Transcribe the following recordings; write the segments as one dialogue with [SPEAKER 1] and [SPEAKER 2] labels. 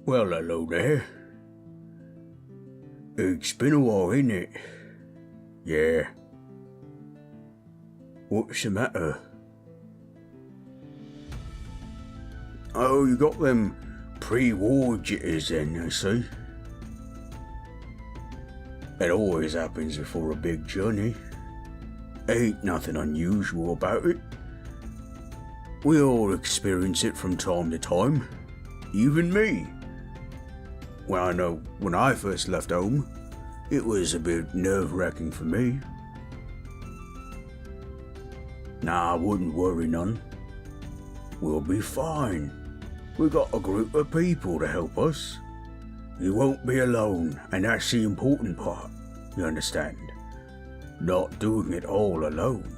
[SPEAKER 1] Well, hello there. It's been a while, ain't it? Yeah. What's the matter? Oh, you got them pre-war jitters then, I see. It always happens before a big journey. Ain't nothing unusual about it. We all experience it from time to time. Even me. Well, I know when I first left home, it was a bit nerve-wracking for me. Nah, I wouldn't worry none. We'll be fine. We got a group of people to help us. You won't be alone, and that's the important part, you understand? Not doing it all alone.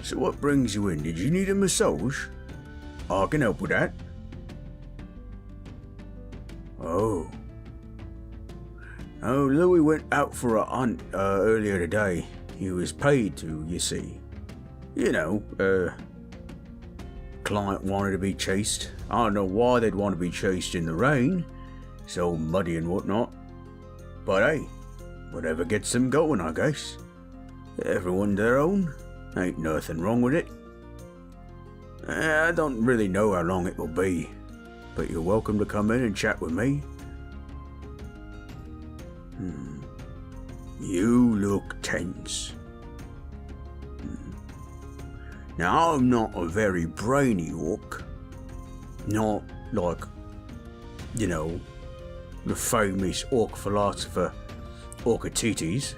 [SPEAKER 1] So what brings you in? Did you need a massage? I can help with that. Oh, Louis went out for a hunt earlier today. He was paid to, you see. You know, client wanted to be chased. I don't know why they'd want to be chased in the rain. So muddy and whatnot. But hey, whatever gets them going, I guess. Everyone their own. Ain't nothing wrong with it. I don't really know how long it will be, but you're welcome to come in and chat with me. You look tense. Now, I'm not a very brainy orc. Not like, you know, the famous orc philosopher Orkz.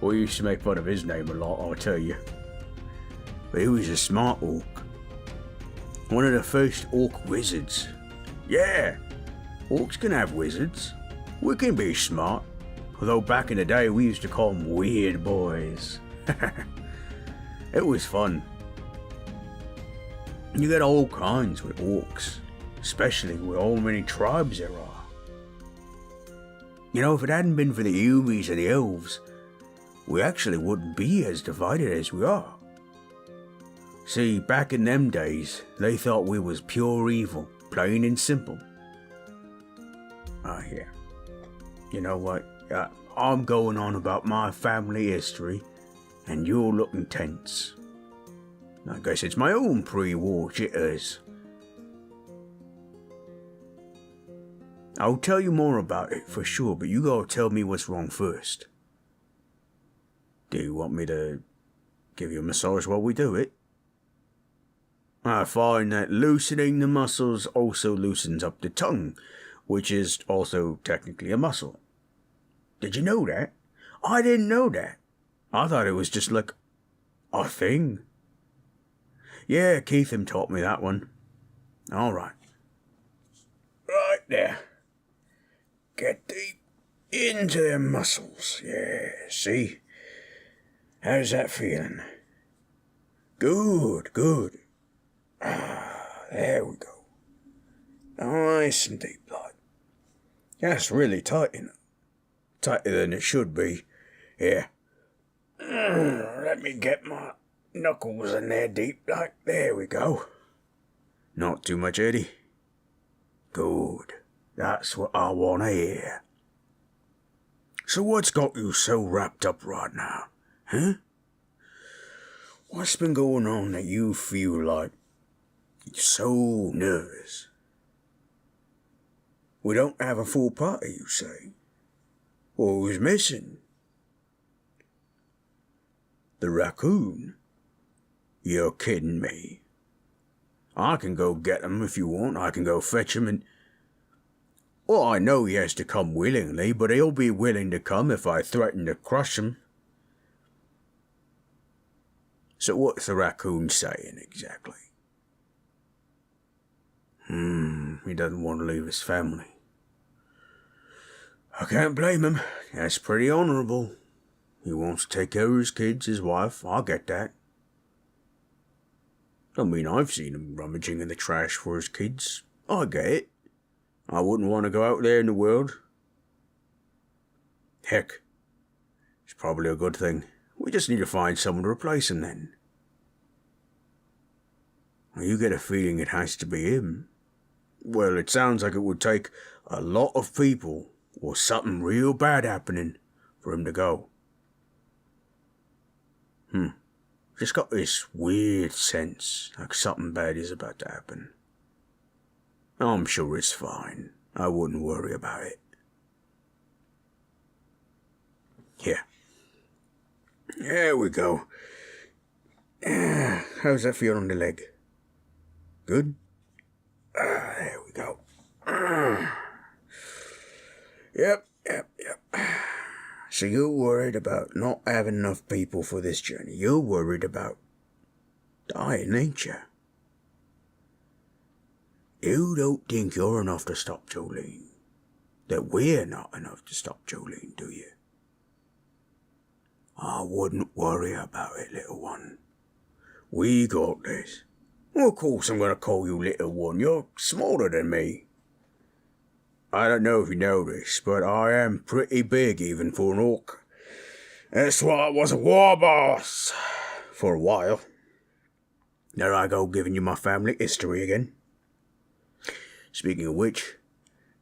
[SPEAKER 1] We used to make fun of his name a lot, I'll tell you. But he was a smart orc. One of the first orc wizards. Yeah, orcs can have wizards. We can be smart. Although back in the day we used to call them weird boys. It was fun. You get all kinds with orcs. Especially with all many tribes there are. You know, if it hadn't been for the humans and the elves, we actually wouldn't be as divided as we are. See, back in them days, they thought we was pure evil, plain and simple. Yeah. You know what? I'm going on about my family history, and you're looking tense. I guess it's my own pre-war jitters. I'll tell you more about it for sure, but you gotta tell me what's wrong first. Do you want me to give you a massage while we do it? I find that loosening the muscles also loosens up the tongue, which is also technically a muscle. Did you know that? I didn't know that. I thought it was just like a thing. Yeah, Keitham taught me that one. Alright. Right there. Get deep into them muscles. Yeah, see? How's that feeling? Good, good. There we go. Nice and deep, like. That's really tight, you know. Tighter than it should be. Yeah. Let me get my knuckles in there deep, like. There we go. Not too much, Eddie. Good. That's what I want to hear. So what's got you so wrapped up right now, huh? What's been going on that you feel like you're so nervous? We don't have a full party, you say? Well, who's missing? The raccoon? You're kidding me. I can go get him if you want. I can go fetch him and... Well, I know he has to come willingly, but he'll be willing to come if I threaten to crush him. So what's the raccoon saying exactly? He doesn't want to leave his family. I can't blame him. That's pretty honourable. He wants to take care of his kids, his wife. I get that. I mean, I've seen him rummaging in the trash for his kids. I get it. I wouldn't want to go out there in the world. Heck, it's probably a good thing. We just need to find someone to replace him then. You get a feeling it has to be him. Well, it sounds like it would take a lot of people or something real bad happening for him to go. Just got this weird sense like something bad is about to happen. I'm sure it's fine. I wouldn't worry about it. Here. There we go. How's that feel on the leg? Good? There we go. Yep. So you're worried about not having enough people for this journey. You're worried about dying, ain't you? You don't think you're enough to stop Jolene. That we're not enough to stop Jolene, do you? I wouldn't worry about it, little one. We got this. Well, of course I'm going to call you little one. You're smaller than me. I don't know if you know this, but I am pretty big even for an orc. That's why I was a war boss for a while. There I go giving you my family history again. Speaking of which,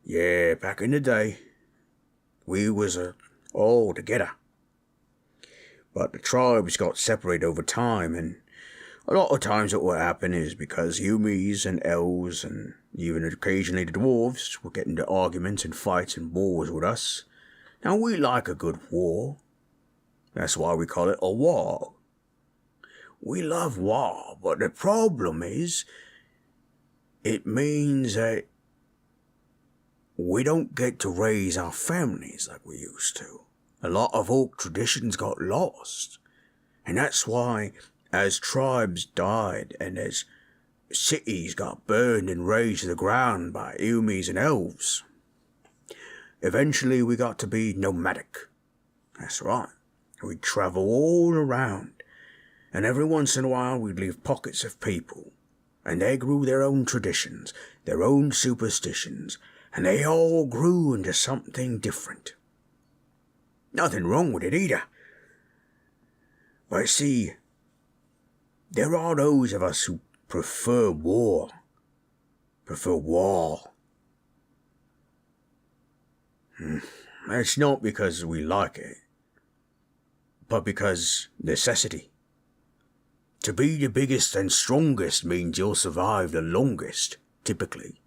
[SPEAKER 1] yeah, back in the day, we was all together. But the tribes got separated over time, and a lot of times what would happen is because humans and elves and even occasionally the dwarves would get into arguments and fights and wars with us. Now we like a good war. That's why we call it a war. We love war, but the problem is, it means that we don't get to raise our families like we used to. A lot of old traditions got lost. And that's why, as tribes died and as cities got burned and razed to the ground by humans and elves, eventually we got to be nomadic. That's right. We'd travel all around, and every once in a while we'd leave pockets of people, and they grew their own traditions, their own superstitions, and they all grew into something different. Nothing wrong with it either. But see, there are those of us who prefer war. It's not because we like it, but because necessity. To be the biggest and strongest means you'll survive the longest, typically.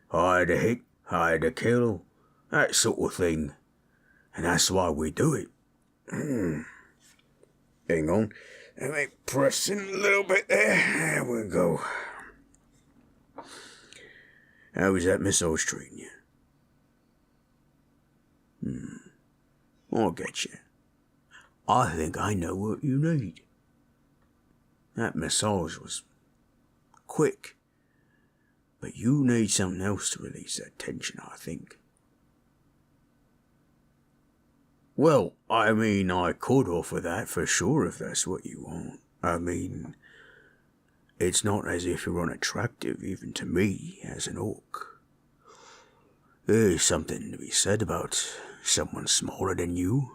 [SPEAKER 1] Hard to hit, hard to kill, that sort of thing. And that's why we do it. Hang on. Let me press in a little bit there. There we go. How is that massage treating you? I'll get you. I think I know what you need. That massage was quick. But you need something else to release that tension, I think. Well, I mean, I could offer that for sure if that's what you want. I mean, it's not as if you're unattractive even to me as an orc. There's something to be said about someone smaller than you.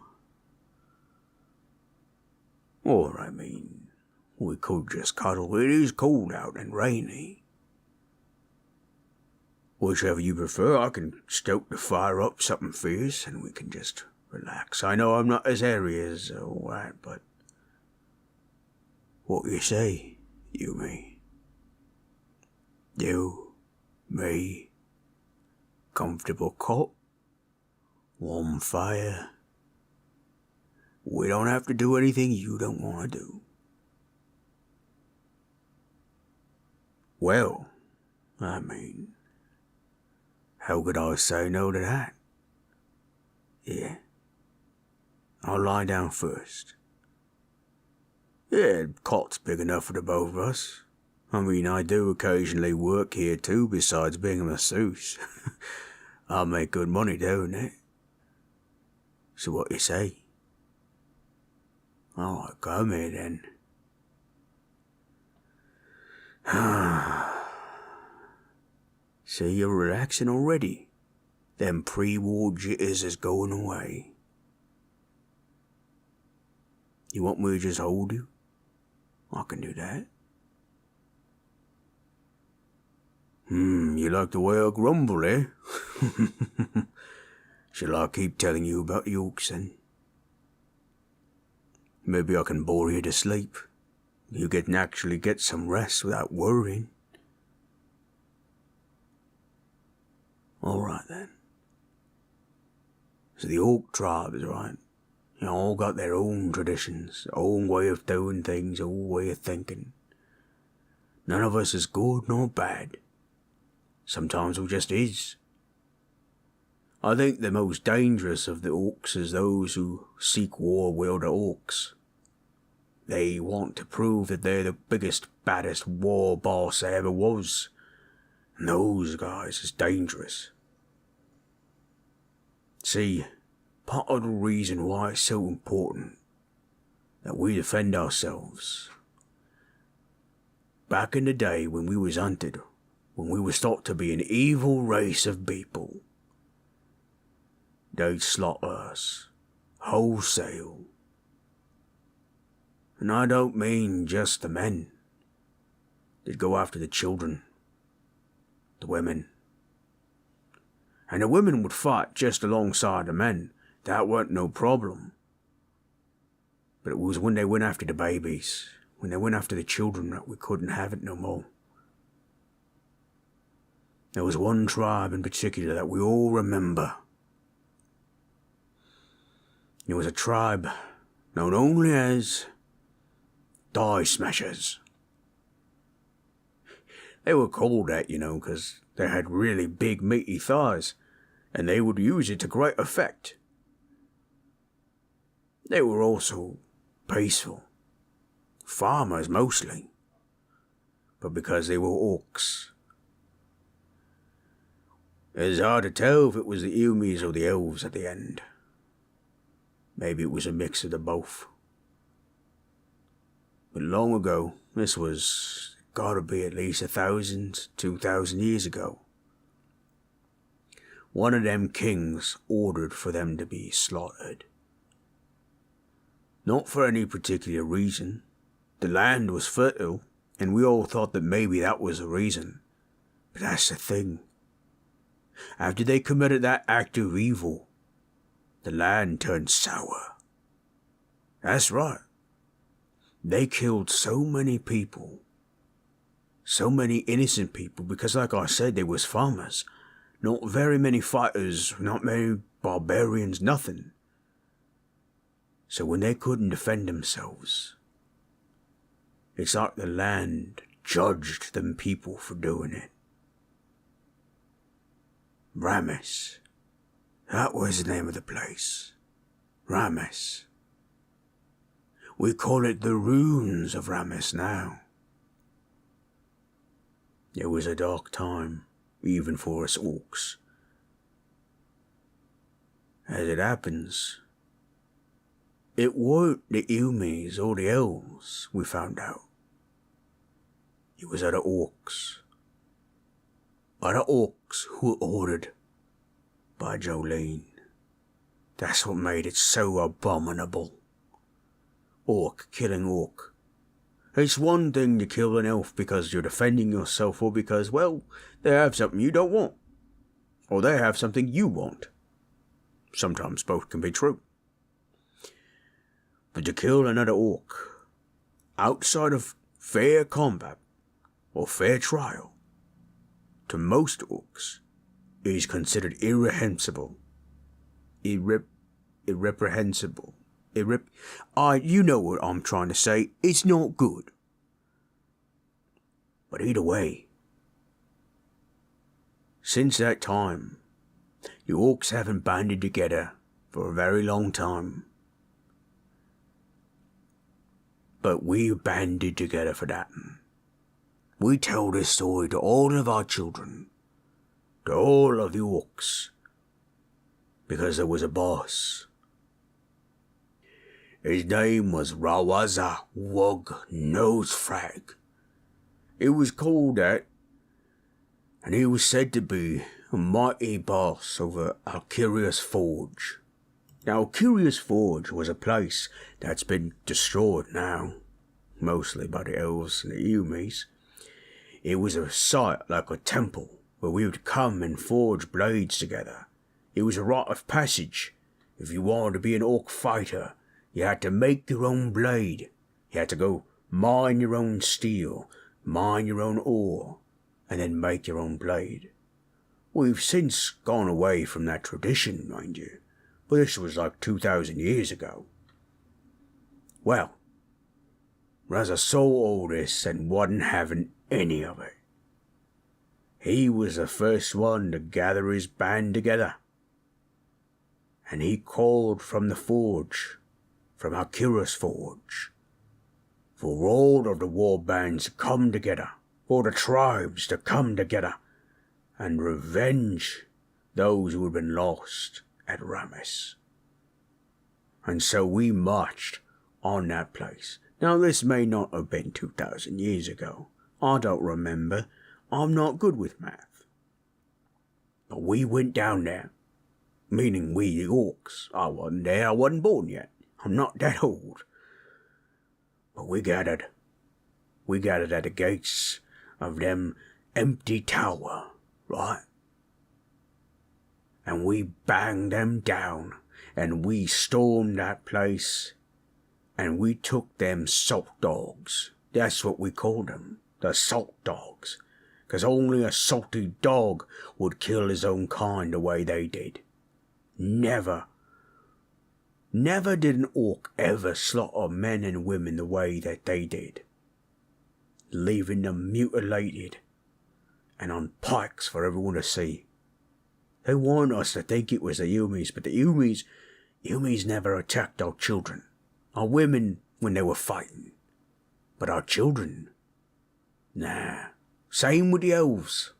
[SPEAKER 1] Or, I mean, we could just cuddle. It is cold out and rainy. Whichever you prefer, I can stoke the fire up something fierce and we can just relax. I know I'm not as airy as all that, but what you say, you, me, comfortable cot, warm fire. We don't have to do anything you don't want to do. Well, I mean, how could I say no to that? Yeah. I'll lie down first. Yeah, the cot's big enough for the both of us. I mean, I do occasionally work here too, besides being a masseuse. I make good money doing it. So what you say? Oh, come here then. See, you're relaxing already. Them pre-war jitters is going away. You want me to just hold you? I can do that. You like the way I grumble, eh? Shall I keep telling you about the Orkz then? Maybe I can bore you to sleep. You can actually get some rest without worrying. Alright then. So the Ork tribe is right. They all got their own traditions, their own way of doing things, their own way of thinking. None of us is good nor bad. Sometimes we just is. I think the most dangerous of the Orks is those who seek war with the Orks. They want to prove that they're the biggest, baddest war boss there ever was. And those guys is dangerous. See, part of the reason why it's so important that we defend ourselves. Back in the day when we was hunted, when we was thought to be an evil race of people, they'd slaughter us, wholesale. And I don't mean just the men. They'd go after the children, the women. And the women would fight just alongside the men. That weren't no problem. But it was when they went after the babies, when they went after the children, that we couldn't have it no more. There was one tribe in particular that we all remember. It was a tribe known only as Thigh Smashers. They were called that, because they had really big meaty thighs, and they would use it to great effect. They were also peaceful. Farmers mostly. But because they were Orks. It's hard to tell if it was the Ilmies or the elves at the end. Maybe it was a mix of the both. But long ago, this was gotta be at least 1,000, 2,000 years ago. One of them kings ordered for them to be slaughtered. Not for any particular reason. The land was fertile, and we all thought that maybe that was the reason. But that's the thing. After they committed that act of evil, the land turned sour. That's right. They killed so many people. So many innocent people, because like I said, they was farmers. Not very many fighters, not many barbarians, nothing. So when they couldn't defend themselves, it's like the land judged them people for doing it. Ramis. That was the name of the place. Ramis. We call it the ruins of Ramis now. It was a dark time, even for us Orks. As it happens, it weren't the Ilmies or the elves, we found out. It was other Orks. Other Orks who were ordered by Jolene. That's what made it so abominable. Ork killing Ork. It's one thing to kill an elf because you're defending yourself or because, well, they have something you don't want. Or they have something you want. Sometimes both can be true. But to kill another Ork, outside of fair combat or fair trial, to most Orks, is considered irreprehensible. Irreprehensible. You know what I'm trying to say. It's not good. But either way, since that time, the Orks haven't banded together for a very long time. But we banded together for that. We tell this story to all of our children, to all of the Orks, because there was a boss. His name was Rawaza Wug Nosefrag. He was called that, and he was said to be a mighty boss over Akyurt's Forge. Now, Akyurt's Forge was a place that's been destroyed now, mostly by the elves and the Ilmies. It was a sight like a temple, where we would come and forge blades together. It was a rite of passage. If you wanted to be an orc fighter, you had to make your own blade. You had to go mine your own steel, mine your own ore, and then make your own blade. We've since gone away from that tradition, mind you, but this was like 2,000 years ago. Well, Raza saw all this and wasn't having any of it. He was the first one to gather his band together, and he called from the forge, from Akyurt's forge, for all of the war bands to come together, for the tribes to come together, and revenge those who had been lost at Ramis. And so we marched on that place. Now this may not have been 2,000 years ago. I don't remember. I'm not good with math. But we went down there. Meaning we the orcs. I wasn't there, I wasn't born yet. I'm not that old. But we gathered. We gathered at the gates of them empty tower, right? And we banged them down, and we stormed that place, and we took them salt dogs. That's what we called them, the salt dogs. 'Cause only a salty dog would kill his own kind the way they did. Never did an orc ever slaughter men and women the way that they did, leaving them mutilated and on pikes for everyone to see. They want us to think it was the Yumis, but the Yumis never attacked our children, our women when they were fighting. But our children, nah. Same with the elves.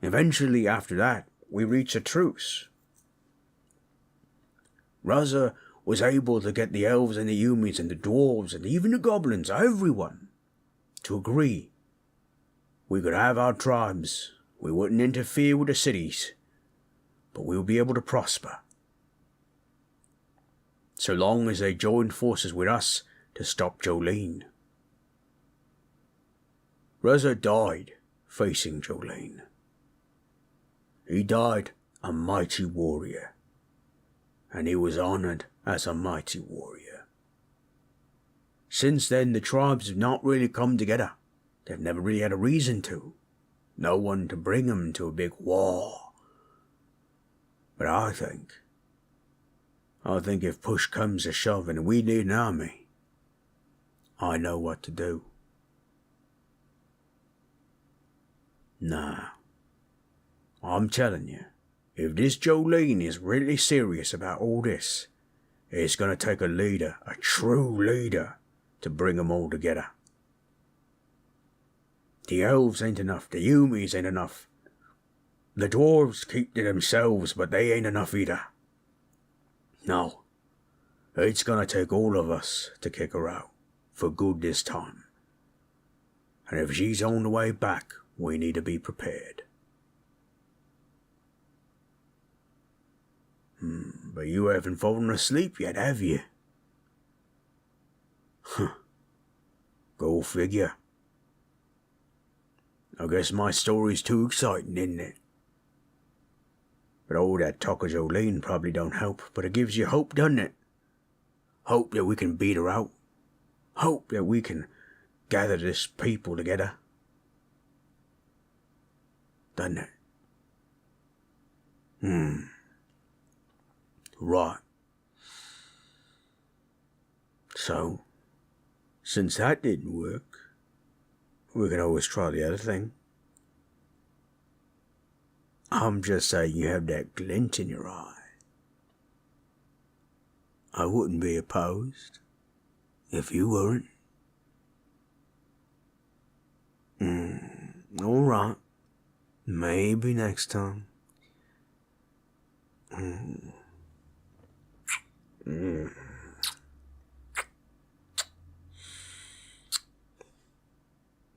[SPEAKER 1] Eventually after that, we reached a truce. Raza was able to get the elves and the Yumis and the dwarves and even the goblins, everyone, to agree. We could have our tribes. We wouldn't interfere with the cities, but we would be able to prosper. So long as they joined forces with us to stop Jolene. Raza died facing Jolene. He died a mighty warrior, and he was honoured as a mighty warrior. Since then, the tribes have not really come together. They've never really had a reason to. No one to bring them to a big war. But I think if push comes to shove and we need an army, I know what to do. Nah. I'm telling you, if this Jolene is really serious about all this, it's going to take a leader, a true leader, to bring them all together. The elves ain't enough, the Yumis ain't enough. The dwarves keep to themselves, but they ain't enough either. No, it's going to take all of us to kick her out, for good this time. And if she's on the way back, we need to be prepared. But you haven't fallen asleep yet, have you? Go figure. I guess my story's too exciting, isn't it? But all that talk of Jolene probably don't help, but it gives you hope, doesn't it? Hope that we can beat her out. Hope that we can gather this people together. Doesn't it? Right. So, since that didn't work, we can always try the other thing. I'm just saying you have that glint in your eye. I wouldn't be opposed if you weren't. All right. Maybe next time.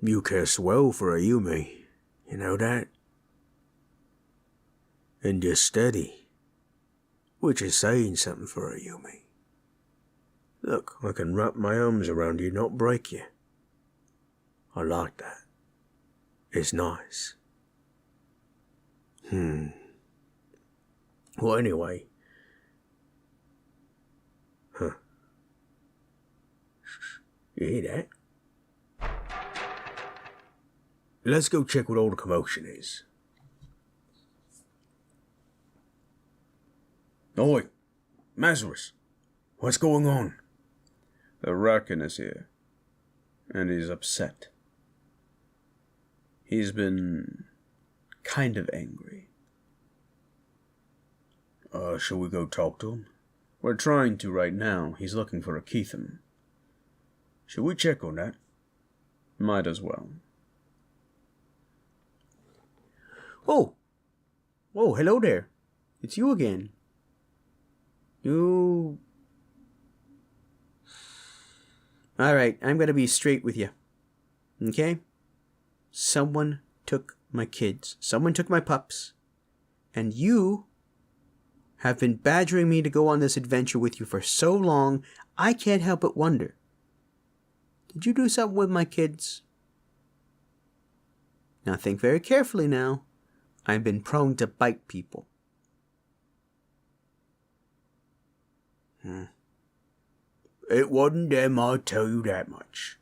[SPEAKER 1] You care swell for a Yumi, you know that? And you're steady, which is saying something for a Yumi. Look, I can wrap my arms around you, not break you. I like that. is nice. Well, anyway. Huh. You hear that? Let's go check what all the commotion is. Oi, Mazaris, what's going on?
[SPEAKER 2] The raccoon is here, and he's upset. He's been kind of angry.
[SPEAKER 1] Shall we go talk to him?
[SPEAKER 2] We're trying to right now. He's looking for a Keitham.
[SPEAKER 1] Should we check on that?
[SPEAKER 2] Might as well.
[SPEAKER 3] Oh, hello there. It's you again. Alright, I'm gonna be straight with you. Okay? Someone took my kids. Someone took my pups. And you have been badgering me to go on this adventure with you for so long, I can't help but wonder. Did you do something with my kids? Now think very carefully now. I've been prone to bite people.
[SPEAKER 1] It wasn't them, I'll tell you that much.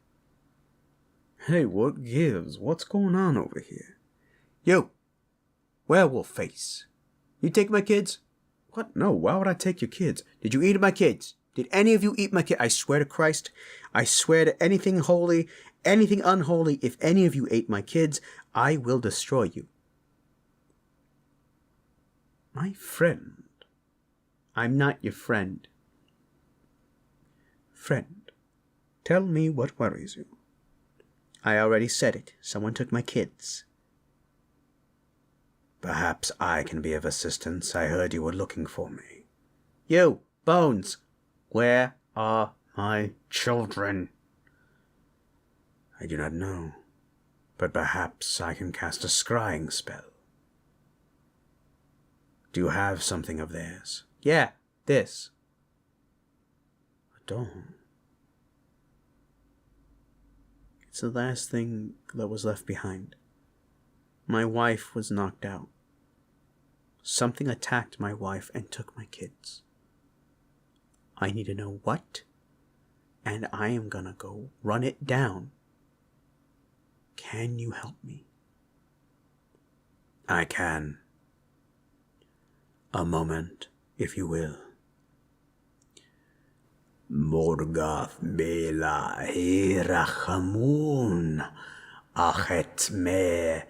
[SPEAKER 2] Hey, what gives? What's going on over here?
[SPEAKER 3] You, werewolf face. You take my kids?
[SPEAKER 2] What? No, why would I take your kids?
[SPEAKER 3] Did you eat my kids? Did any of you eat my kids? I swear to Christ, I swear to anything holy, anything unholy, if any of you ate my kids, I will destroy you.
[SPEAKER 2] My friend.
[SPEAKER 3] I'm not your friend. Friend, tell me what worries you. I already said it. Someone took my kids.
[SPEAKER 1] Perhaps I can be of assistance. I heard you were looking for me.
[SPEAKER 3] You, Bones, where are my children?
[SPEAKER 1] I do not know, but perhaps I can cast a scrying spell. Do you have something of theirs?
[SPEAKER 3] Yeah, this.
[SPEAKER 1] A doll.
[SPEAKER 3] It's the last thing that was left behind. My wife was knocked out. Something attacked my wife and took my kids. I need to know what, and I am gonna go run it down. Can you help me?
[SPEAKER 1] I can. A moment, if you will. Morgath bela hirachamun achet me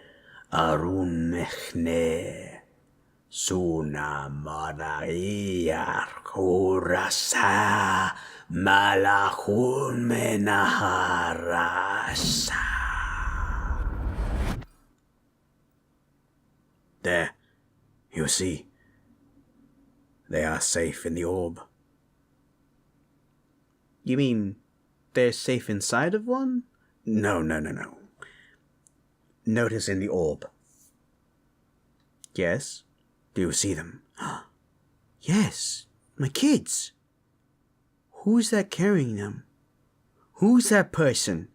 [SPEAKER 1] arun mechne suna maraiar kurasa malachun menaharasa. There, you see. They are safe in the orb.
[SPEAKER 3] You mean they're safe inside of one?
[SPEAKER 1] No. Notice in the orb.
[SPEAKER 3] Yes.
[SPEAKER 1] Do you see them?
[SPEAKER 3] Yes, my kids. Who's that carrying them? Who's that person?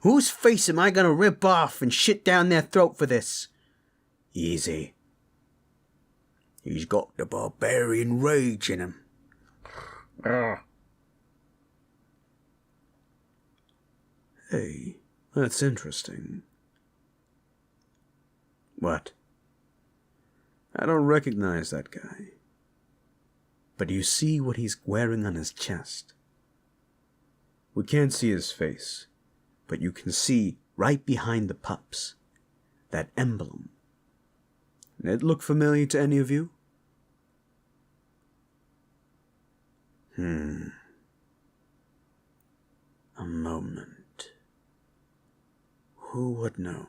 [SPEAKER 3] Whose face am I gonna rip off and shit down their throat for this?
[SPEAKER 1] Easy. He's got the barbarian rage in him.
[SPEAKER 2] Hey, that's interesting.
[SPEAKER 1] What?
[SPEAKER 2] I don't recognize that guy.
[SPEAKER 1] But you see what he's wearing on his chest?
[SPEAKER 2] We can't see his face,
[SPEAKER 1] but you can see right behind the pups that emblem.
[SPEAKER 2] It look familiar to any of you?
[SPEAKER 1] A moment. Who would know?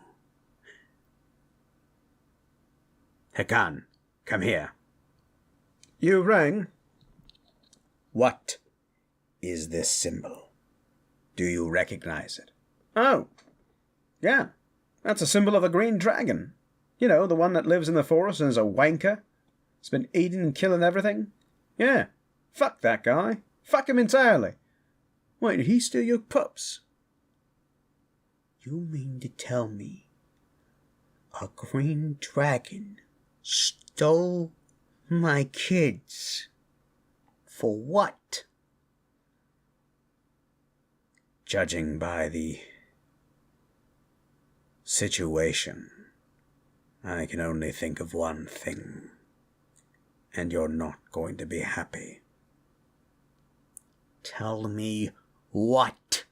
[SPEAKER 1] Hakan, come here.
[SPEAKER 2] You rang?
[SPEAKER 1] What is this symbol? Do you recognize it?
[SPEAKER 2] Oh, yeah. That's a symbol of a green dragon. You know, the one that lives in the forest and is a wanker. It's been eating and killing everything. Yeah. Fuck that guy. Fuck him entirely. Wait, did he steal your pups?
[SPEAKER 3] You mean to tell me A green dragon stole my kids. For what?
[SPEAKER 1] Judging by the situation, I can only think of one thing, and you're not going to be happy.
[SPEAKER 3] Tell me what?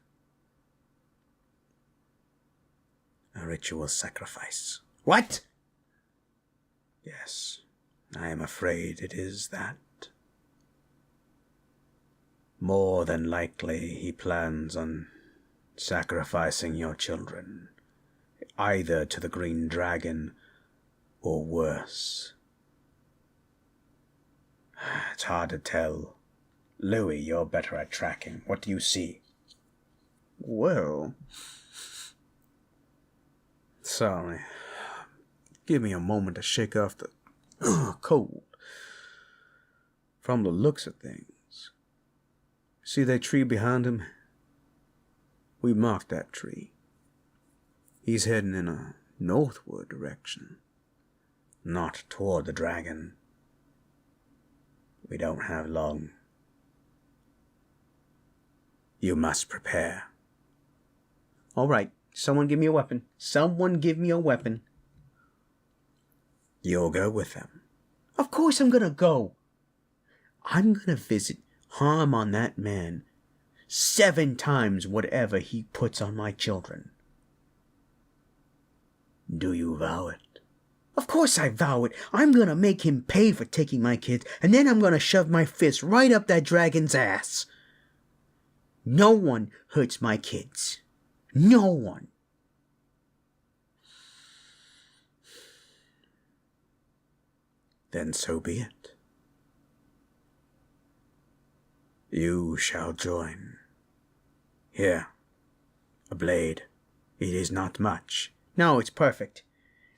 [SPEAKER 1] A ritual sacrifice.
[SPEAKER 3] What?
[SPEAKER 1] Yes, I am afraid it is that. More than likely, he plans on sacrificing your children, either to the green dragon or worse. It's hard to tell. Louis, you're better at tracking. What do you see?
[SPEAKER 3] Well,
[SPEAKER 1] Sorry. Give me a moment to shake off the cold. From the looks of things, see that tree behind him? We marked that tree. He's heading in a northward direction, not toward the dragon. We don't have long. You must prepare.
[SPEAKER 3] all right. Someone give me a weapon. Someone give me a weapon.
[SPEAKER 1] You'll go with them.
[SPEAKER 3] Of course I'm gonna go. I'm gonna visit harm on that man 7 times whatever he puts on my children.
[SPEAKER 1] Do you vow it?
[SPEAKER 3] Of course I vow it. I'm gonna make him pay for taking my kids, and then I'm gonna shove my fist right up that dragon's ass. No one hurts my kids. No one.
[SPEAKER 1] Then so be it. You shall join. Here, a blade. It is not much.
[SPEAKER 3] No, it's perfect.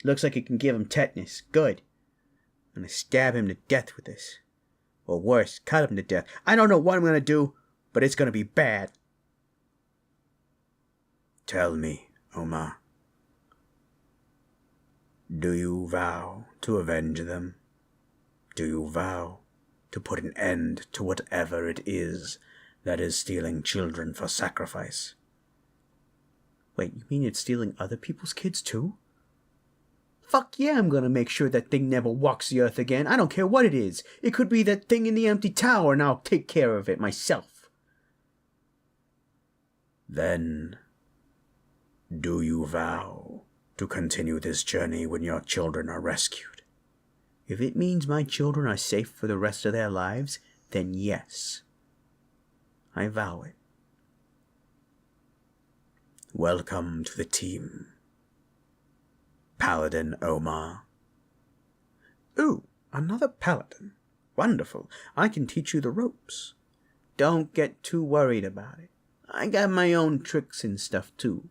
[SPEAKER 3] It looks like it can give him tetanus. Good. I'm gonna stab him to death with this. Or worse, cut him to death. I don't know what I'm gonna do, but it's gonna be bad.
[SPEAKER 1] Tell me, Omar. Do you vow to avenge them? Do you vow to put an end to whatever it is that is stealing children for sacrifice?
[SPEAKER 3] Wait, you mean it's stealing other people's kids too? Fuck yeah, I'm gonna make sure that thing never walks the earth again. I don't care what it is. It could be that thing in the empty tower, and I'll take care of it myself.
[SPEAKER 1] Then, do you vow to continue this journey when your children are rescued?
[SPEAKER 3] If it means my children are safe for the rest of their lives, then yes. I vow it.
[SPEAKER 1] Welcome to the team, Paladin Omar.
[SPEAKER 3] Ooh, another paladin. Wonderful. I can teach you the ropes. Don't get too worried about it. I got my own tricks and stuff too.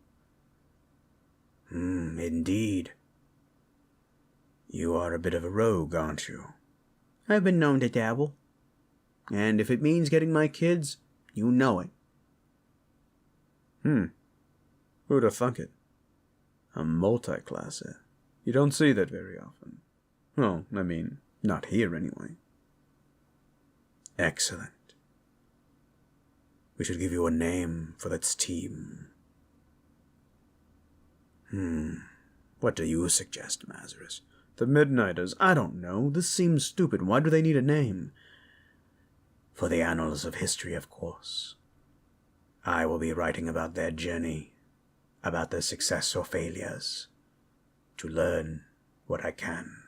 [SPEAKER 1] Indeed. You are a bit of a rogue, aren't you?
[SPEAKER 3] I've been known to dabble. And if it means getting my kids, you know it.
[SPEAKER 1] Who'd have thunk it? A multi-classer. You don't see that very often. Well, I mean, not here anyway. Excellent. We should give you a name for that team. What do you suggest, Mazaris? The Midnighters? I don't know. This seems stupid. Why do they need a name? For the annals of history, of course. I will be writing about their journey, about their success or failures, to learn what I can.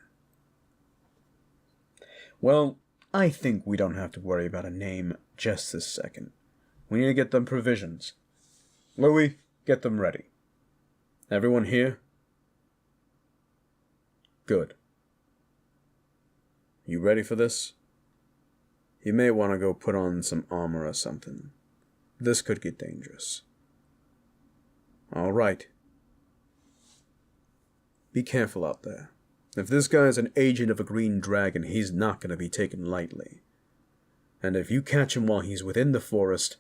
[SPEAKER 2] Well, I think we don't have to worry about a name just this second. We need to get them provisions. Louis, get them ready. Everyone here? Good. You ready for this? You may want to go put on some armor or something. This could get dangerous. All right. Be careful out there. If this guy's an agent of a green dragon, he's not going to be taken lightly. And if you catch him while he's within the forest,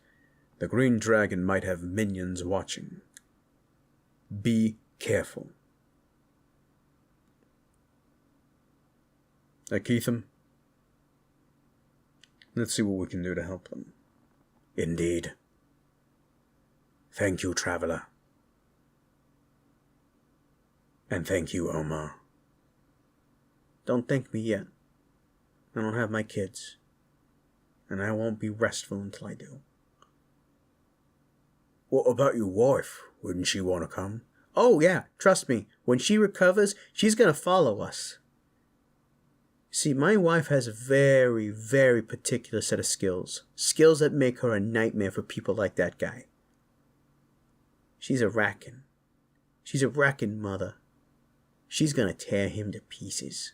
[SPEAKER 2] the green dragon might have minions watching. Be careful. Akyurt. Let's see what we can do to help them.
[SPEAKER 1] Indeed. Thank you, traveler. And thank you, Omar.
[SPEAKER 3] Don't thank me yet. I don't have my kids. And I won't be restful until I do.
[SPEAKER 1] What about your wife? Wouldn't she want to come?
[SPEAKER 3] Oh, yeah, trust me. When she recovers, she's gonna follow us. See, my wife has a very, very particular set of skills. Skills that make her a nightmare for people like that guy. She's a raccoon. She's a raccoon mother. She's gonna tear him to pieces.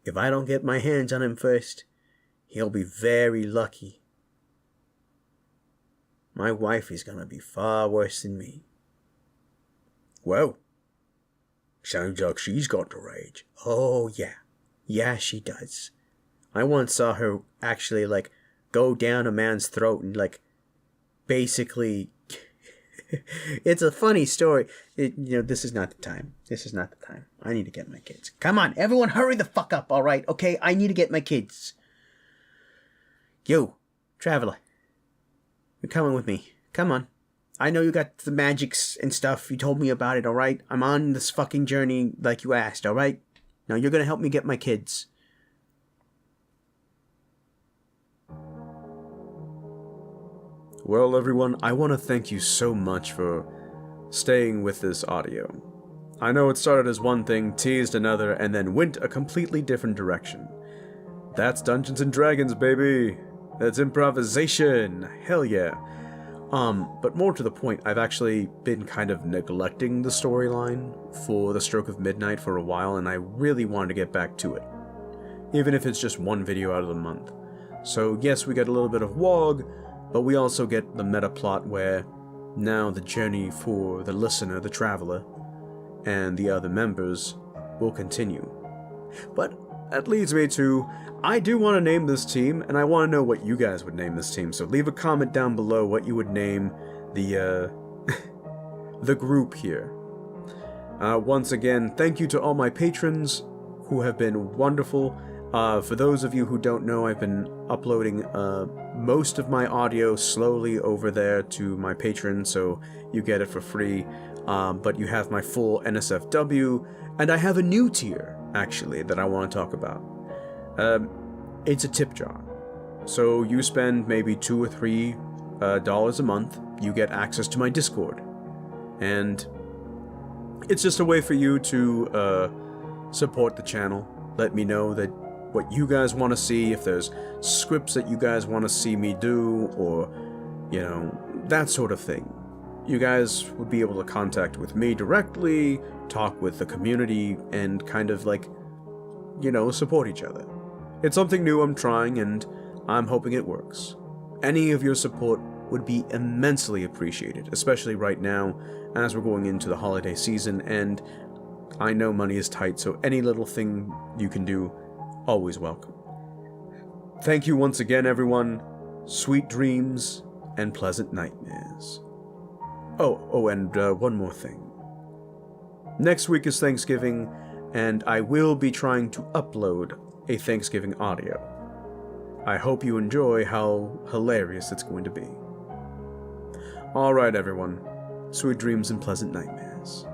[SPEAKER 3] If I don't get my hands on him first, he'll be very lucky. My wife is gonna be far worse than me.
[SPEAKER 1] Well, sounds like she's got the rage.
[SPEAKER 3] Oh, yeah. Yeah, she does. I once saw her actually, go down a man's throat and, basically... It's a funny story. This is not the time. This is not the time. I need to get my kids. Come on, everyone hurry the fuck up, alright? Okay, I need to get my kids. You, traveler. You're coming with me. Come on. I know you got the magics and stuff. You told me about it, alright? I'm on this fucking journey like you asked, alright? Now you're gonna help me get my kids.
[SPEAKER 2] Well, everyone, I want to thank you so much for staying with this audio. I know it started as one thing, teased another, and then went a completely different direction. That's Dungeons & Dragons, baby! That's improvisation! Hell yeah! But more to the point, I've actually been kind of neglecting the storyline for the Stroke of Midnight for a while, and I really wanted to get back to it. Even if it's just one video out of the month. So yes, we get a little bit of Waaagh, but we also get the meta plot where now the journey for the listener, the traveler, and the other members will continue. But that leads me to, I do want to name this team, and I want to know what you guys would name this team. So leave a comment down below what you would name the, the group here. Once again, thank you to all my patrons who have been wonderful. For those of you who don't know, I've been uploading most of my audio slowly over there to my Patreon, so you get it for free. But you have my full NSFW, and I have a new tier, actually, that I want to talk about. It's a tip jar. So you spend maybe $2 or $3 a month, you get access to my Discord. And it's just a way for you to support the channel. Let me know that what you guys want to see, if there's scripts that you guys want to see me do, or, that sort of thing. You guys would be able to contact with me directly, talk with the community, and kind of support each other. It's something new I'm trying, and I'm hoping it works. Any of your support would be immensely appreciated, especially right now, as we're going into the holiday season, and I know money is tight, so any little thing you can do, always welcome. Thank you once again, everyone. Sweet dreams and pleasant nightmares. Oh, and one more thing. Next week is Thanksgiving, and I will be trying to upload a Thanksgiving audio. I hope you enjoy how hilarious it's going to be. Alright, everyone. Sweet dreams and pleasant nightmares.